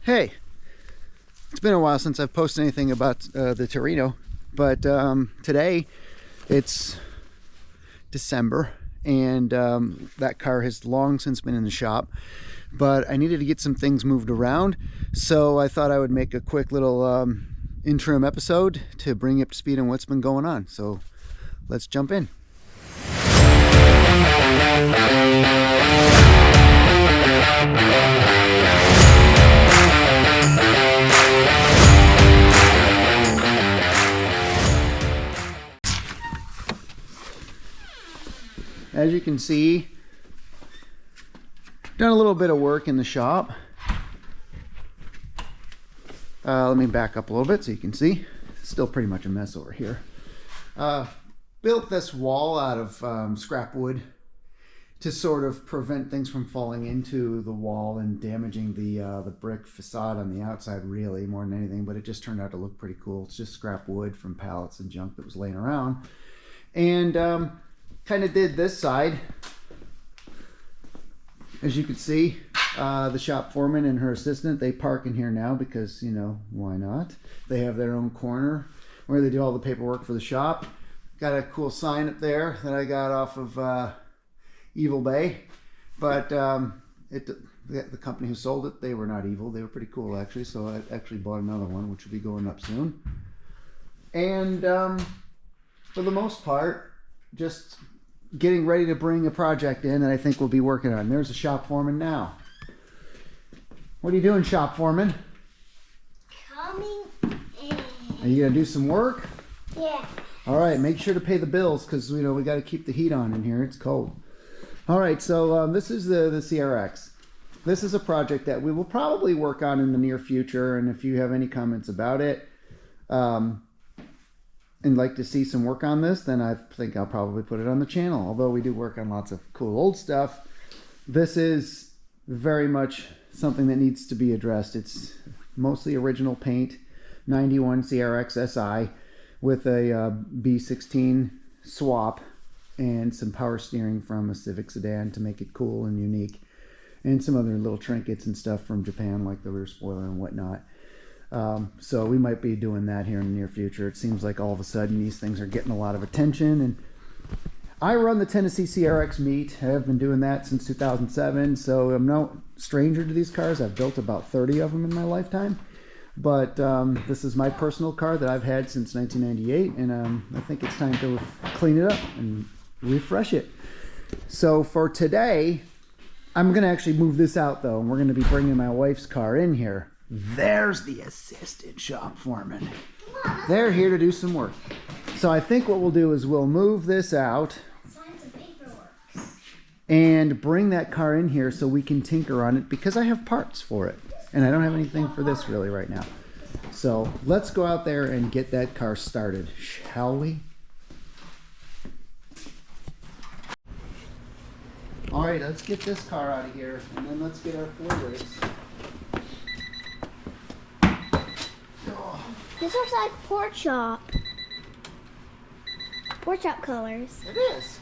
Hey, it's been a while since I've posted anything about the Torino, but today it's December and that car has long since been in the shop, but I needed to get some things moved around, so I thought I would make a quick little interim episode to bring you up to speed on what's been going on. So let's jump in. As you can see, done a little bit of work in the shop. Let me back up a little bit so you can see. Still pretty much a mess over here. Built this wall out of scrap wood to sort of prevent things from falling into the wall and damaging the brick facade on the outside, really, more than anything. But it just turned out to look pretty cool. It's just scrap wood from pallets and junk that was laying around. And kind of did this side. As you can see, the shop foreman and her assistant, they park in here now because, you know, why not? They have their own corner where they do all the paperwork for the shop. Got a cool sign up there that I got off of Evil Bay, but the company who sold it, they were not evil. They were pretty cool, actually, so I actually bought another one, which will be going up soon. And for the most part, just getting ready to bring a project in that I think we'll be working on. There's a shop foreman now. What are you doing, shop foreman? Coming in. Are you gonna do some work? Yeah. All right, make sure to pay the bills because we got to keep the heat on in here. It's cold. All right, so this is the CRX. This is a project that we will probably work on in the near future, and if you have any comments about it, and like to see some work on this, then I think I'll probably put it on the channel. Although we do work on lots of cool old stuff, this is very much something that needs to be addressed. It's mostly original paint, 91 CRX SI with a B16 swap and some power steering from a Civic sedan to make it cool and unique, and some other little trinkets and stuff from Japan like the rear spoiler and whatnot. So we might be doing that here in the near future. It seems like all of a sudden these things are getting a lot of attention, and I run the Tennessee CRX meet. I have been doing that since 2007, so I'm no stranger to these cars. I've built about 30 of them in my lifetime, but this is my personal car that I've had since 1998, and I think it's time to clean it up and refresh it. So for today, I'm going to actually move this out though, and we're going to be bringing my wife's car in here. There's the assistant shop foreman. They're here to do some work. So I think what we'll do is we'll move this out and bring that car in here so we can tinker on it, because I have parts for it and I don't have anything for this really right now. So let's go out there and get that car started, shall we? All right, let's get this car out of here and then let's get our floor race. This looks like pork chop. Pork chop colors. It is.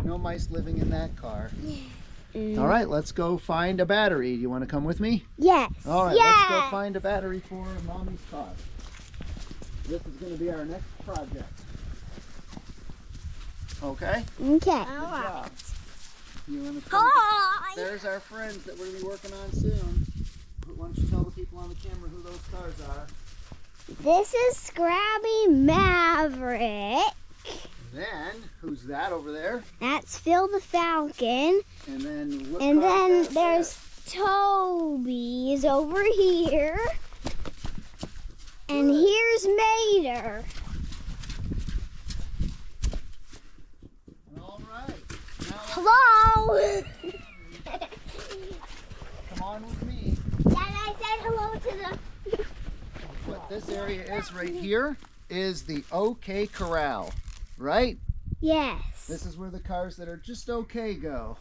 No mice living in that car. All right, let's go find a battery. You want to come with me? Yes. All right, let's go find a battery for Mommy's car. This is going to be our next project. Okay? Okay. Good job. You and the Hi. There's our friends that we're going to be working on soon. Why don't you tell the people on the camera who those cars are? This is Scrabby Maverick. Then, who's that over there? That's Phil the Falcon. And then, what And car then is that? there's Toby's over here. And Good. here's Mater. All right. Now Hello. come on with me. Dad, I said hello to the... What this area is right here is the OK Corral, right? Yes. This is where the cars that are just okay go.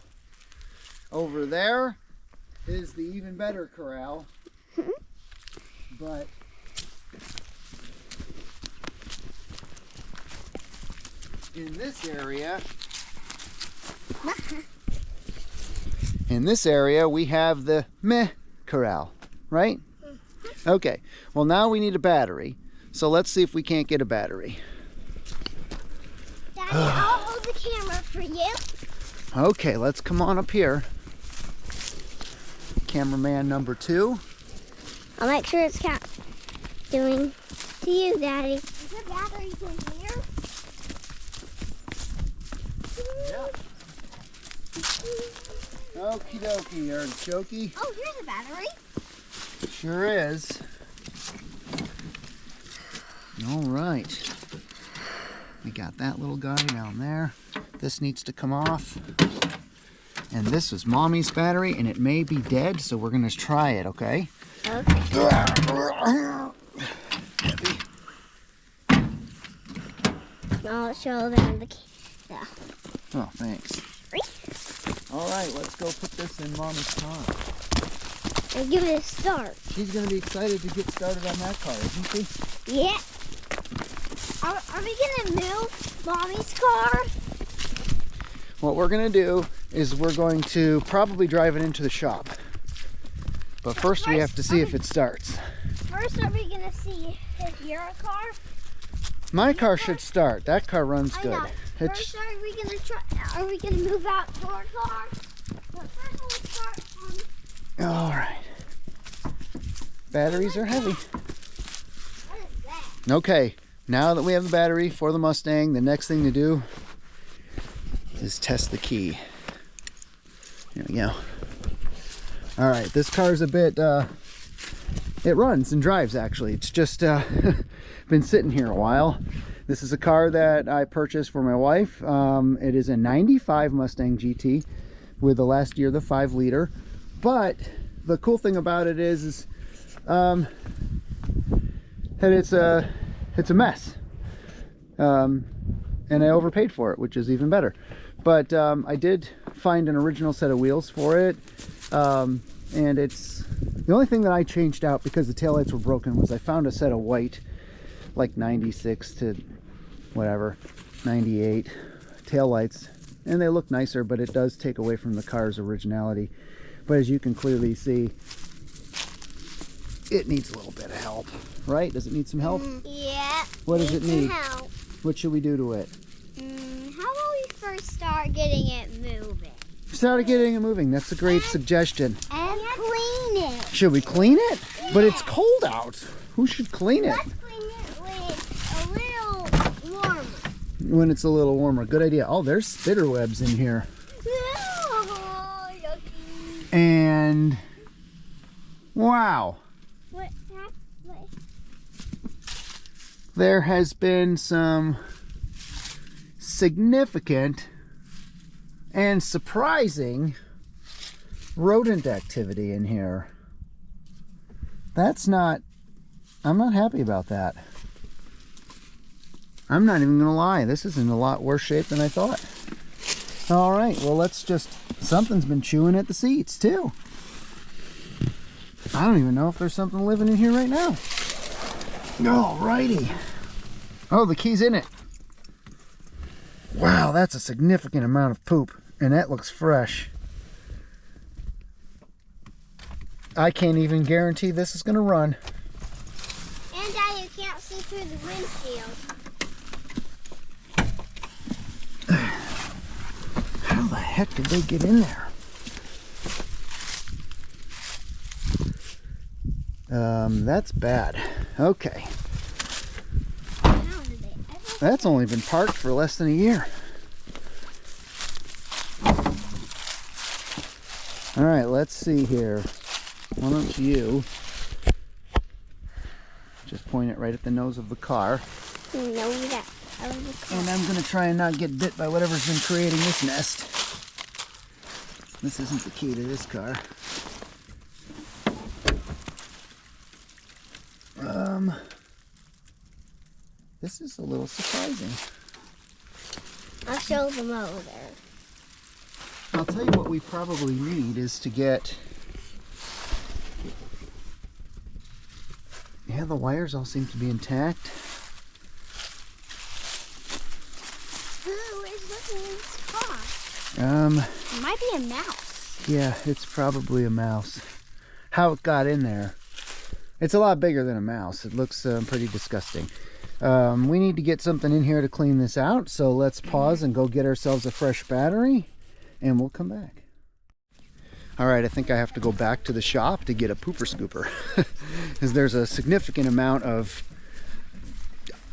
Over there is the even better corral. But in this area we have the meh corral, right? Okay, well now we need a battery. So let's see if we can't get a battery. Daddy, I'll hold the camera for you. Okay, let's come on up here. Cameraman number 2. I'll make sure it's doing to you, Daddy. Is there batteries in here? Yeah. Okie dokie, artichoke. Oh, here's a battery. Sure is. All right. We got that little guy down there. This needs to come off. And this is Mommy's battery, and it may be dead, so we're going to try it, okay? Okay. I'll show them the... Yeah. Oh, thanks. All right, let's go put this in Mommy's car. And give it a start. She's going to be excited to get started on that car, isn't she? Yeah. Are we going to move Mommy's car? What we're going to do is we're going to probably drive it into the shop. But first we have to see if it starts. First, are we going to see if your car... My car should start. That car runs I good. know. First, are we going to try... Are we going to move out to our car? But first, we'll start on... All right. Batteries are heavy. What is that? Okay, now that we have the battery for the Mustang, the next thing to do is test the key. Here we go. All right, this car's a bit, it runs and drives actually. It's just been sitting here a while. This is a car that I purchased for my wife. It is a 95 Mustang GT with the last year, the 5-liter. But the cool thing about it is that it's a mess. And I overpaid for it, which is even better. But I did find an original set of wheels for it. And it's the only thing that I changed out because the taillights were broken was I found a set of white, like 96 to whatever, 98 taillights, and they look nicer, but it does take away from the car's originality. But as you can clearly see, it needs a little bit of help, right? Does it need some help? Yeah. What does it need? Help. What should we do to it? How about we first start getting it moving? Start getting it moving. That's a great suggestion. And clean it. Should we clean it? But it's cold out. Who should clean it? Let's clean it when it's a little warmer. When it's a little warmer. Good idea. Oh, there's spider webs in here. Oh, yucky. And wow. What? There has been some significant and surprising rodent activity in here. I'm not happy about that. I'm not even gonna lie, this is in a lot worse shape than I thought. All right, well something's been chewing at the seats too. I don't even know if there's something living in here right now. Alrighty. Oh, the key's in it. Wow, that's a significant amount of poop, and that looks fresh. I can't even guarantee this is gonna run. And Dad, you can't see through the windshield. How the heck did they get in there? That's bad. Okay. That's only been parked for less than a year. All right, let's see here. Why don't you just point it right at the nose of the car. And I'm going to try and not get bit by whatever's been creating this nest. This isn't the key to this car. This is a little surprising. I'll show them over there. I'll tell you what we probably need is to get... Yeah, the wires all seem to be intact. Who is looking in this car? It might be a mouse. Yeah, it's probably a mouse. How it got in there. It's a lot bigger than a mouse. It looks pretty disgusting. We need to get something in here to clean this out, so let's pause and go get ourselves a fresh battery, and we'll come back. All right, I think I have to go back to the shop to get a pooper scooper, because there's a significant amount of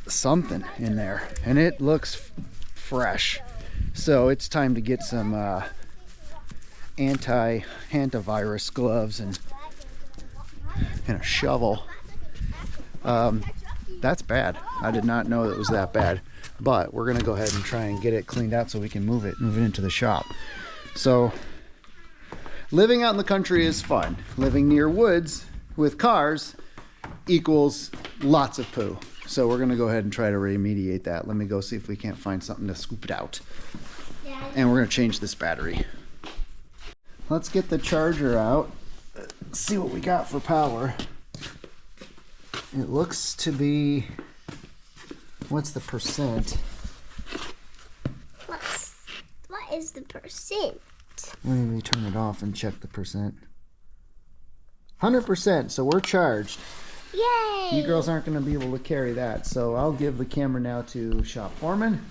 something in there, and it looks fresh. So it's time to get some hantavirus gloves and a shovel. That's bad. I did not know it was that bad, but we're gonna go ahead and try and get it cleaned out so we can move it into the shop. So living out in the country is fun. Living near woods with cars equals lots of poo. So we're gonna go ahead and try to remediate that. Let me go see if we can't find something to scoop it out. And we're gonna change this battery. Let's get the charger out. See what we got for power. It looks to be, what's the percent? What is the percent? Let me turn it off and check the percent. 100%, so we're charged. Yay! You girls aren't going to be able to carry that, so I'll give the camera now to shop foreman.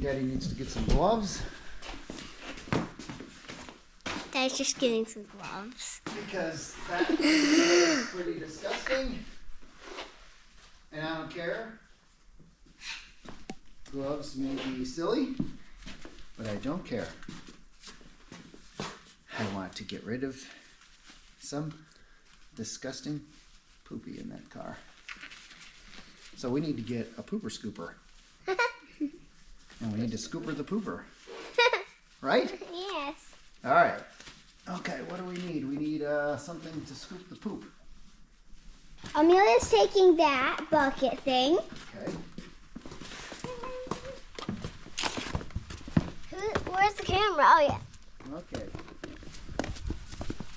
Daddy needs to get some gloves. Daddy's just getting some gloves. Because that is pretty disgusting. And I don't care. Gloves may be silly, but I don't care. I want to get rid of some disgusting poopy in that car. So we need to get a pooper scooper. And we need to scooper the pooper. Right? Yes. All right. Okay, what do we need? We need something to scoop the poop. Amelia's taking that bucket thing. Okay. Where's the camera? Oh, yeah. Okay.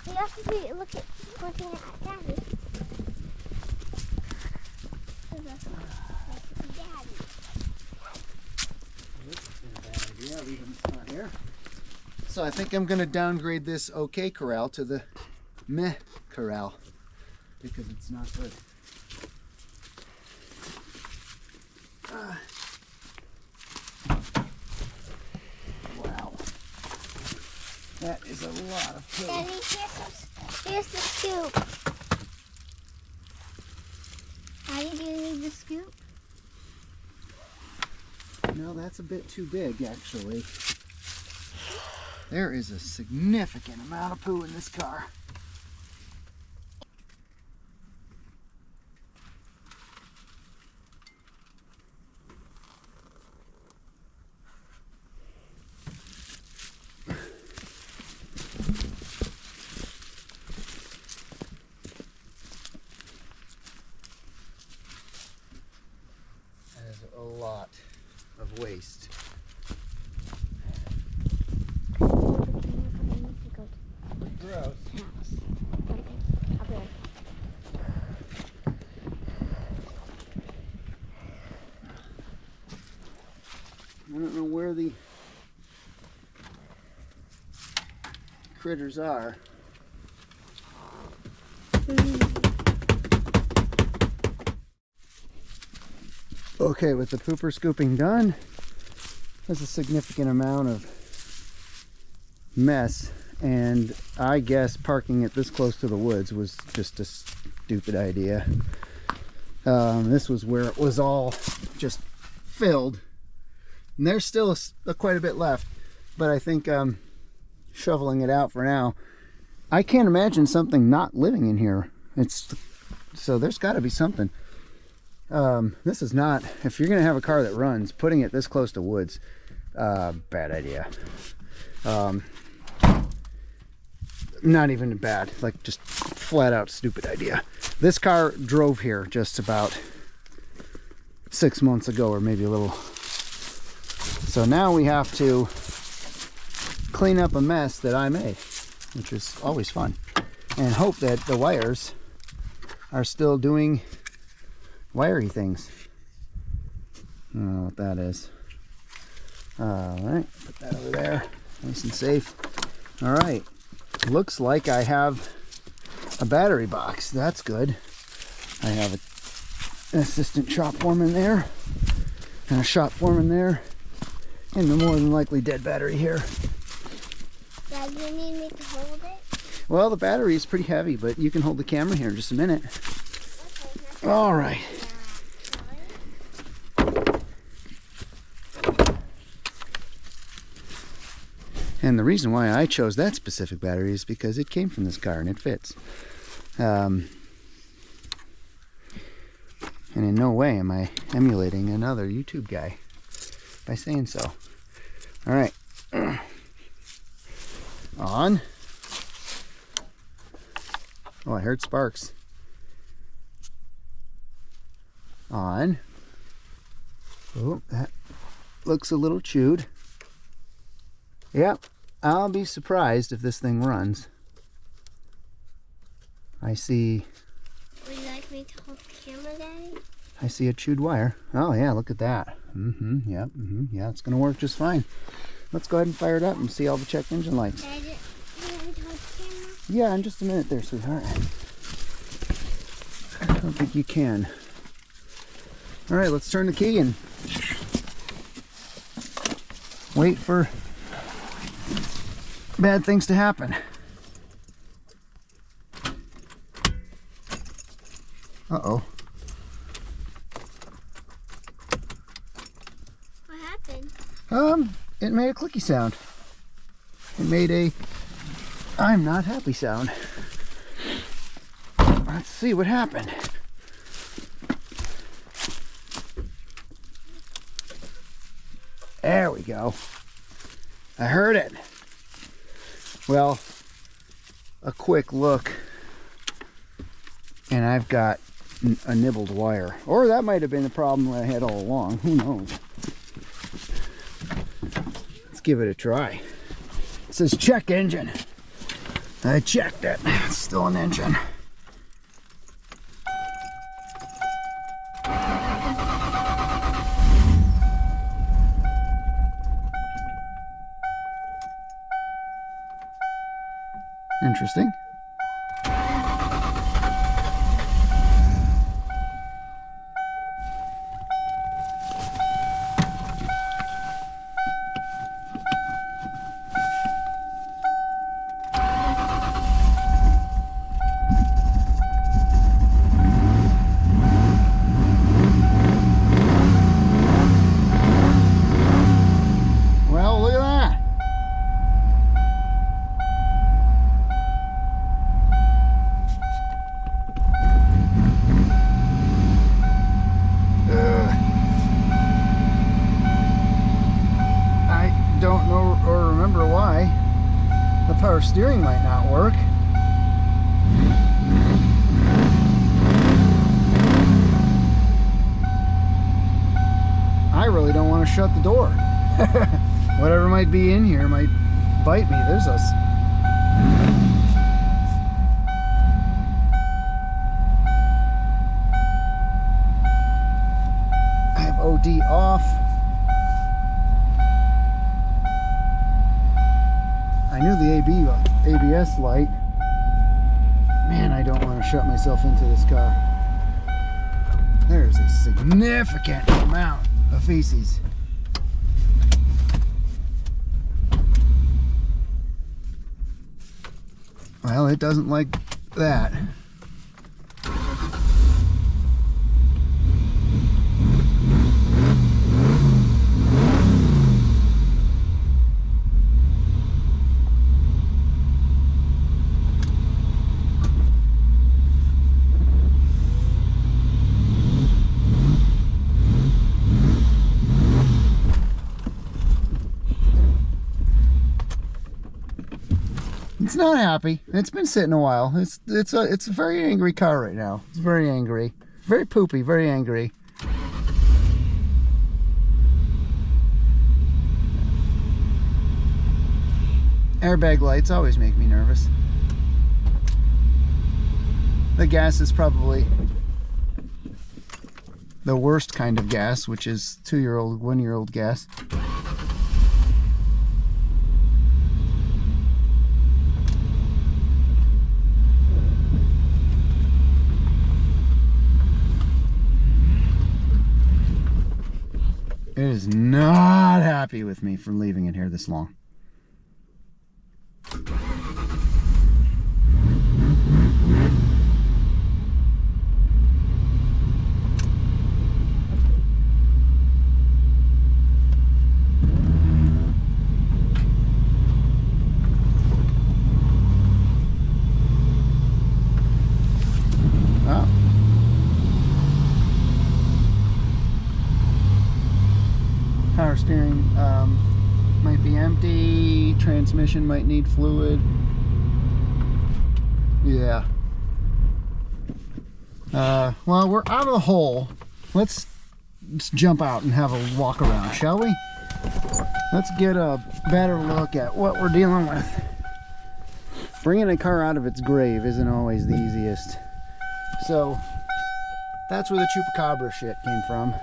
You have to be looking at Daddy. Daddy. This is a bad idea, leaving this not here. So I think I'm going to downgrade this okay corral to the meh corral because it's not good. Wow. That is a lot of poo. Daddy, here's the scoop. Daddy, do you need the scoop? No, that's a bit too big actually. There is a significant amount of poo in this car. That is a lot of waste. Gross. I don't know where the critters are. Okay, with the pooper scooping done, there's a significant amount of mess, and I guess parking it this close to the woods was just a stupid idea. This was where it was all just filled, and there's still quite a bit left, but I think shoveling it out for now. I can't imagine something not living in here. So there's got to be something. This is not, if you're gonna have a car that runs, putting it this close to woods, bad idea. Not even bad, like just flat out stupid idea. This car drove here just about 6 months ago, or maybe a little. So now we have to clean up a mess that I made, which is always fun, and hope that the wires are still doing wiry things. I don't know what that is. All right, put that over there, nice and safe. All right, looks like I have a battery box. That's good. I have an assistant shop foreman there, and a shop foreman there, and the more than likely dead battery here. Dad, you need me to hold it? Well, the battery is pretty heavy, but you can hold the camera here in just a minute. Okay. All right. And the reason why I chose that specific battery is because it came from this car and it fits. And in no way am I emulating another YouTube guy by saying so. All right. On. Oh, I heard sparks. On. Oh, that looks a little chewed. Yep, I'll be surprised if this thing runs. I see... Would you like me to hold the camera, Daddy? I see a chewed wire. Oh yeah, look at that. Yep, yeah, it's gonna work just fine. Let's go ahead and fire it up and see all the check engine lights. Daddy, you want me to hold the camera? Yeah, in just a minute there, sweetheart. I don't think you can. All right, let's turn the key and wait for bad things to happen. Uh-oh. What happened? It made a clicky sound. It made a I'm not happy sound. Let's see what happened. There we go. I heard it. Well, a quick look, and I've got a nibbled wire. Or that might have been the problem I had all along. Who knows? Let's give it a try. It says check engine. I checked it. It's still an engine. Interesting. Well, look at that. I don't know or remember why the power steering might not work. I really don't want to shut the door. Whatever might be in here might bite me. There's a... I have OD off. I knew the ABS light. Man, I don't want to shut myself into this car. There's a significant amount of feces. Well, it doesn't like that. It's not happy. It's been sitting a while. It's a very angry car right now. It's very angry, very poopy, very angry. Airbag lights always make me nervous. The gas is probably the worst kind of gas, which is 2-year-old, 1-year-old gas. It is not happy with me for leaving it here this long. Power steering might be empty. Transmission might need fluid. Yeah. Well, we're out of the hole. Let's jump out and have a walk around, shall we? Let's get a better look at what we're dealing with. Bringing a car out of its grave isn't always the easiest. So that's where the Chupacabra shit came from.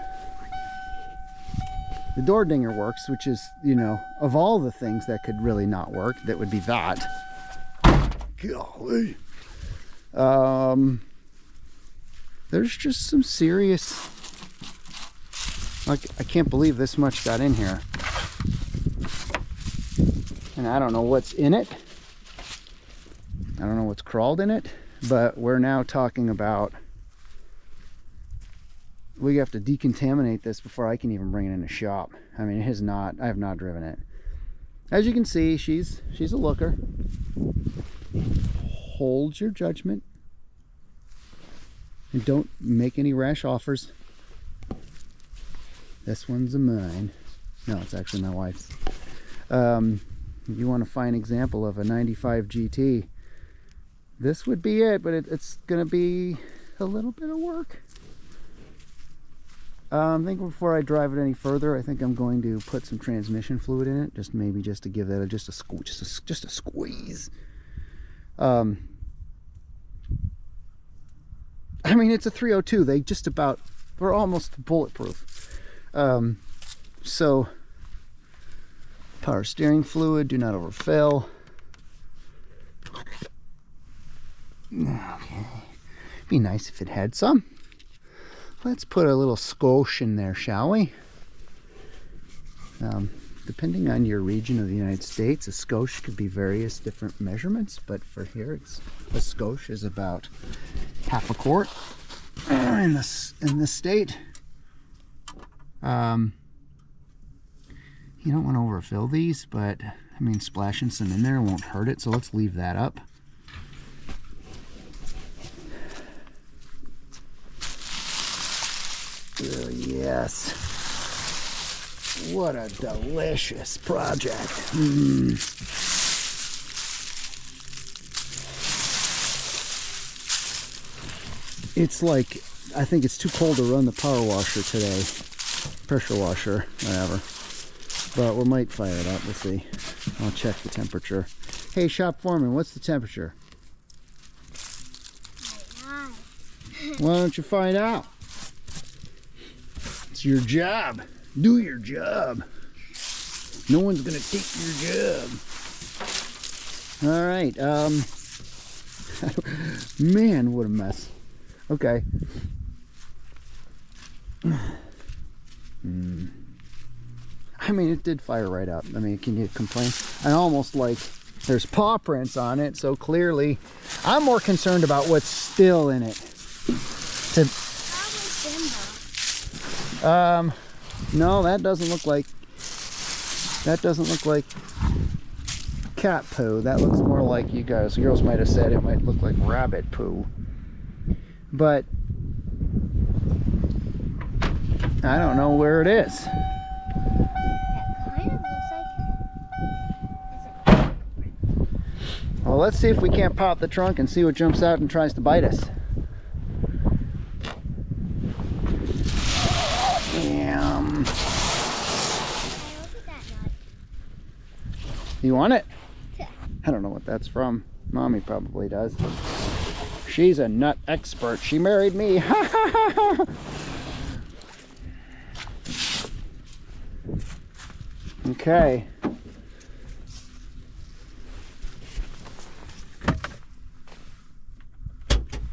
The door dinger works, which is, you know, of all the things that could really not work, that would be that. Golly. There's just some serious, like, I can't believe this much got in here. And I don't know what's in it. I don't know what's crawled in it, but we're now talking about, we have to decontaminate this before I can even bring it in the shop. I mean, it has not, I have not driven it. As you can see, she's a looker. Hold your judgment and don't make any rash offers. This one's a mine. No, it's actually my wife's. If you want to find an example of a 95 GT, this would be it, but it's gonna be a little bit of work. I think before I drive it any further, I think I'm going to put some transmission fluid in it, just maybe just to give that just a squeeze. I mean, it's a 302. They just about, they're almost bulletproof. So power steering fluid, do not overfill. Okay, be nice if it had some. Let's put a little skosh in there, shall we? Depending on your region of the United States, a skosh could be various different measurements, but for here, a skosh is about half a quart. In this state, you don't want to overfill these, but I mean, splashing some in there won't hurt it, so let's leave that up. Oh, yes. What a delicious project. It's like, I think it's too cold to run the power washer today. Pressure washer, whatever. But we might fire it up, we'll see. I'll check the temperature. Hey, shop foreman, what's the temperature? Why don't you find out? It's your job. Do your job. No one's gonna take your job. All right. Man, what a mess. Okay. I mean, it did fire right up. I mean, can you complain? I almost like There's paw prints on it, so clearly I'm more concerned about what's still in it. No, that doesn't look like cat poo. That looks more like, you girls might have said it might look like rabbit poo. But I don't know where it is. That kind of looks like... Well, let's see if we can't pop the trunk and see what jumps out and tries to bite us. Damn. Hey, look at that nut. You want it? I don't know what that's from. Mommy probably does. She's a nut expert. She married me. Ha ha ha ha. Okay.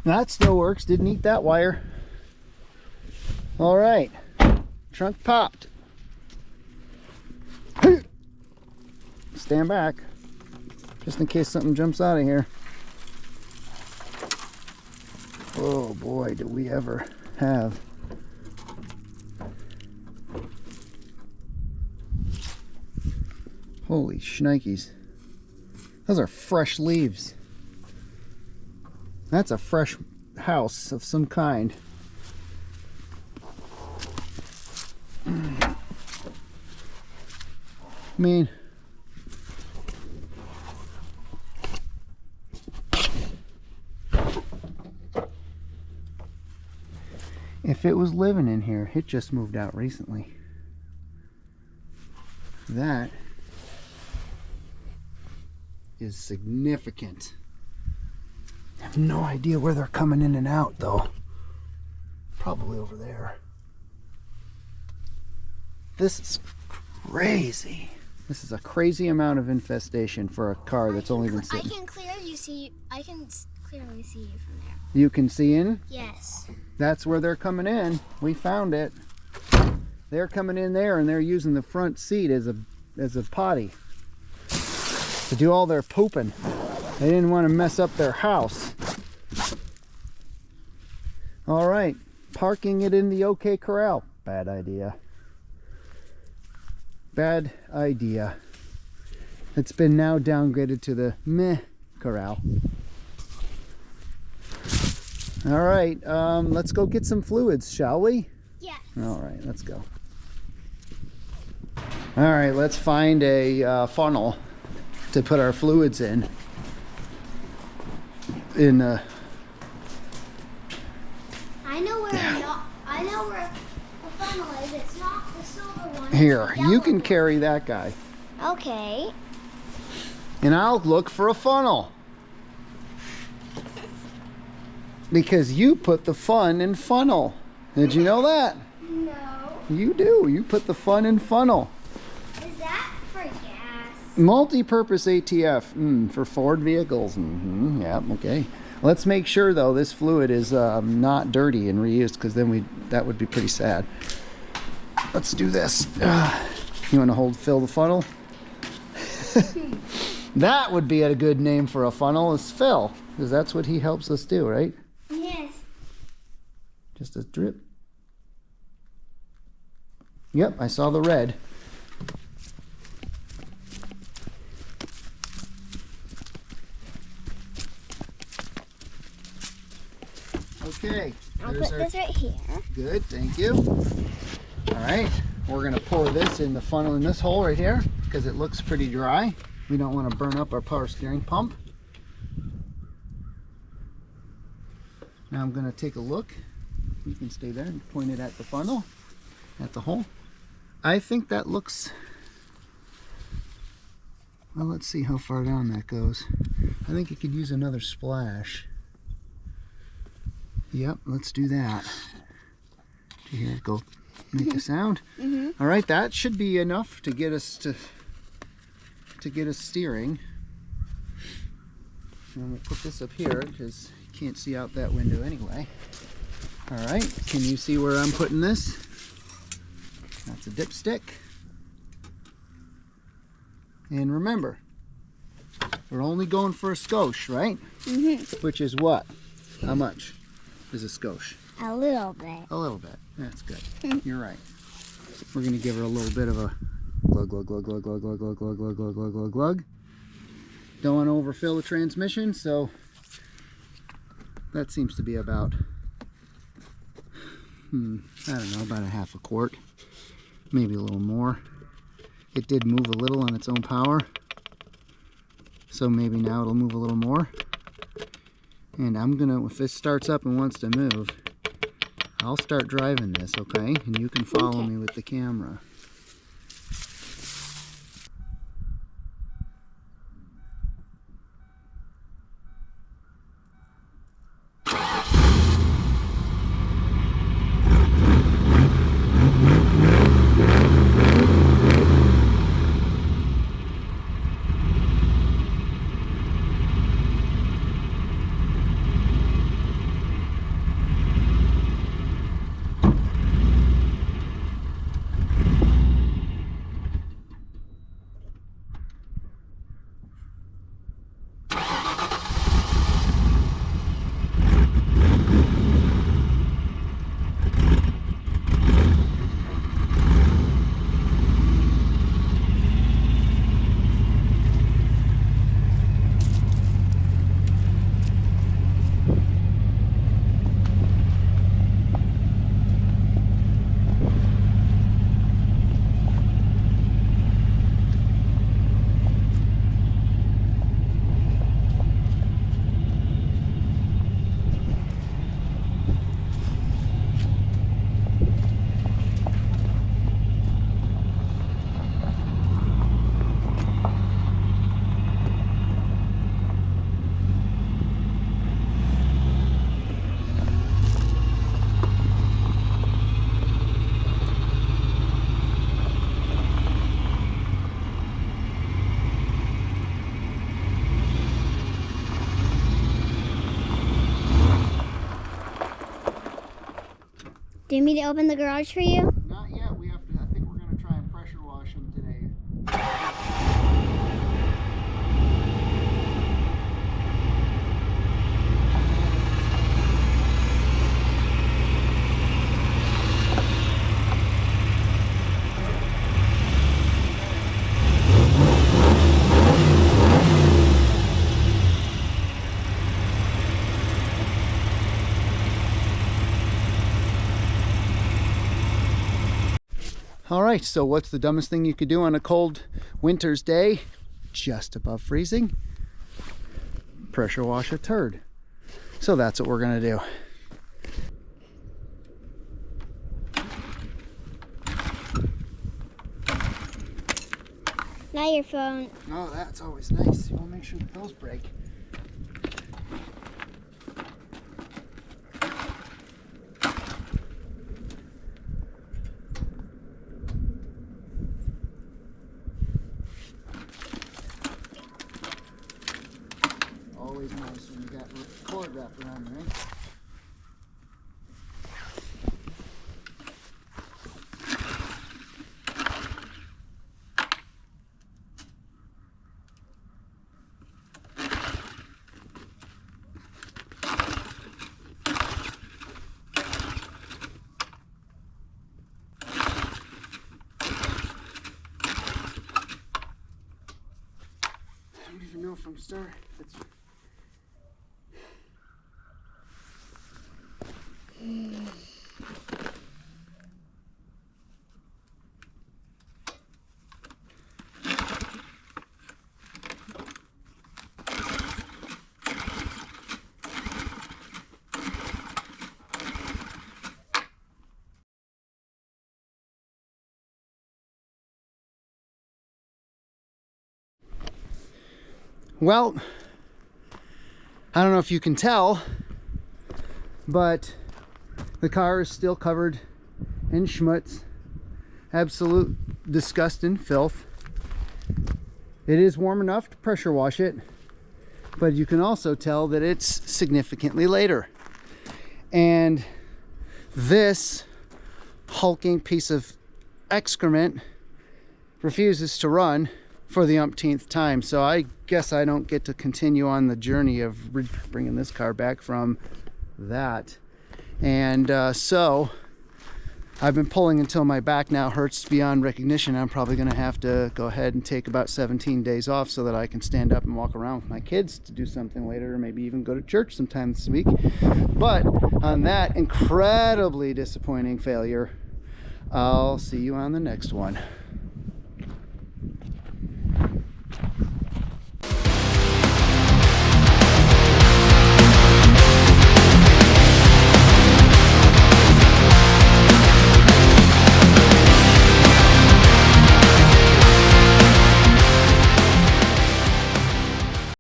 That still works. Didn't eat that wire. All right. Trunk popped. Stand back. Just in case something jumps out of here. Oh boy, do we ever have. Holy shnikes. Those are fresh leaves. That's a fresh house of some kind. I mean, if it was living in here, it just moved out recently. That is significant. I have no idea where they're coming in and out though. Probably over there. This is crazy. This is a crazy amount of infestation for a car that's only been sitting. I can clearly see you from there. You can see in? Yes. That's where they're coming in. We found it. They're coming in there and they're using the front seat as a potty to do all their pooping. They didn't want to mess up their house. All right, parking it in the OK Corral. Bad idea. Bad idea. It's been now downgraded to the meh corral. All right, let's go get some fluids, shall we? Yes. All right, let's go. All right, let's find a funnel to put our fluids in. I know where a funnel is. It's not the silver one. Here, you can carry that guy. Okay. And I'll look for a funnel. Because you put the fun in funnel. Did you know that? No. You do. You put the fun in funnel. Is that for gas? Multi-purpose ATF for Ford vehicles. Yeah, okay. Let's make sure though this fluid is not dirty and reused, because then that would be pretty sad. Let's do this. You want to fill the funnel? That would be a good name for a funnel, is Phil, because that's what he helps us do, right? Yes. Just a drip. Yep, I saw the red. Okay. I'll put this right here. Good, thank you. All right, we're gonna pour this in the funnel in this hole right here because it looks pretty dry. We don't want to burn up our power steering pump. Now I'm gonna take a look. You can stay there and point it at the funnel, at the hole. I think that looks, well, let's see how far down that goes. I think it could use another splash. Yep, let's do that. Do you hear it go make a sound? All right, that should be enough to get us to get us steering. And we'll put this up here because you can't see out that window anyway. All right, can you see where I'm putting this? That's a dipstick. And remember, We're only going for a skosh, right? Mm-hmm. Which is what? How much is a skosh? A little bit. A little bit. That's good. You're right. We're going to give her a little bit of a glug, glug, glug, glug, glug, glug, glug, glug, glug, glug, glug, glug, glug. Don't want to overfill the transmission, so that seems to be about, I don't know, about a half a quart. Maybe a little more. It did move a little on its own power, so maybe now it'll move a little more. And I'm gonna, if this starts up and wants to move, I'll start driving this, okay? And you can follow me with the camera. Do you want me to open the garage for you? Not yet. We have to. I think we're going to try and pressure wash them today. All right, so what's the dumbest thing you could do on a cold winter's day, just above freezing? Pressure wash a turd. So that's what we're gonna do. Not your phone. Oh, that's always nice. You wanna make sure that those break. Always nice when you got cord wrapped around you, right? I don't even know if I'm starting. Well, I don't know if you can tell, but the car is still covered in schmutz, absolute disgust and filth. It is warm enough to pressure wash it, but you can also tell that it's significantly later. And this hulking piece of excrement refuses to run for the umpteenth time. So I guess I don't get to continue on the journey of bringing this car back from that. And so I've been pulling until my back now hurts beyond recognition. I'm probably going to have to go ahead and take about 17 days off so that I can stand up and walk around with my kids to do something later, or maybe even go to church sometime this week. But on that incredibly disappointing failure, I'll see you on the next one.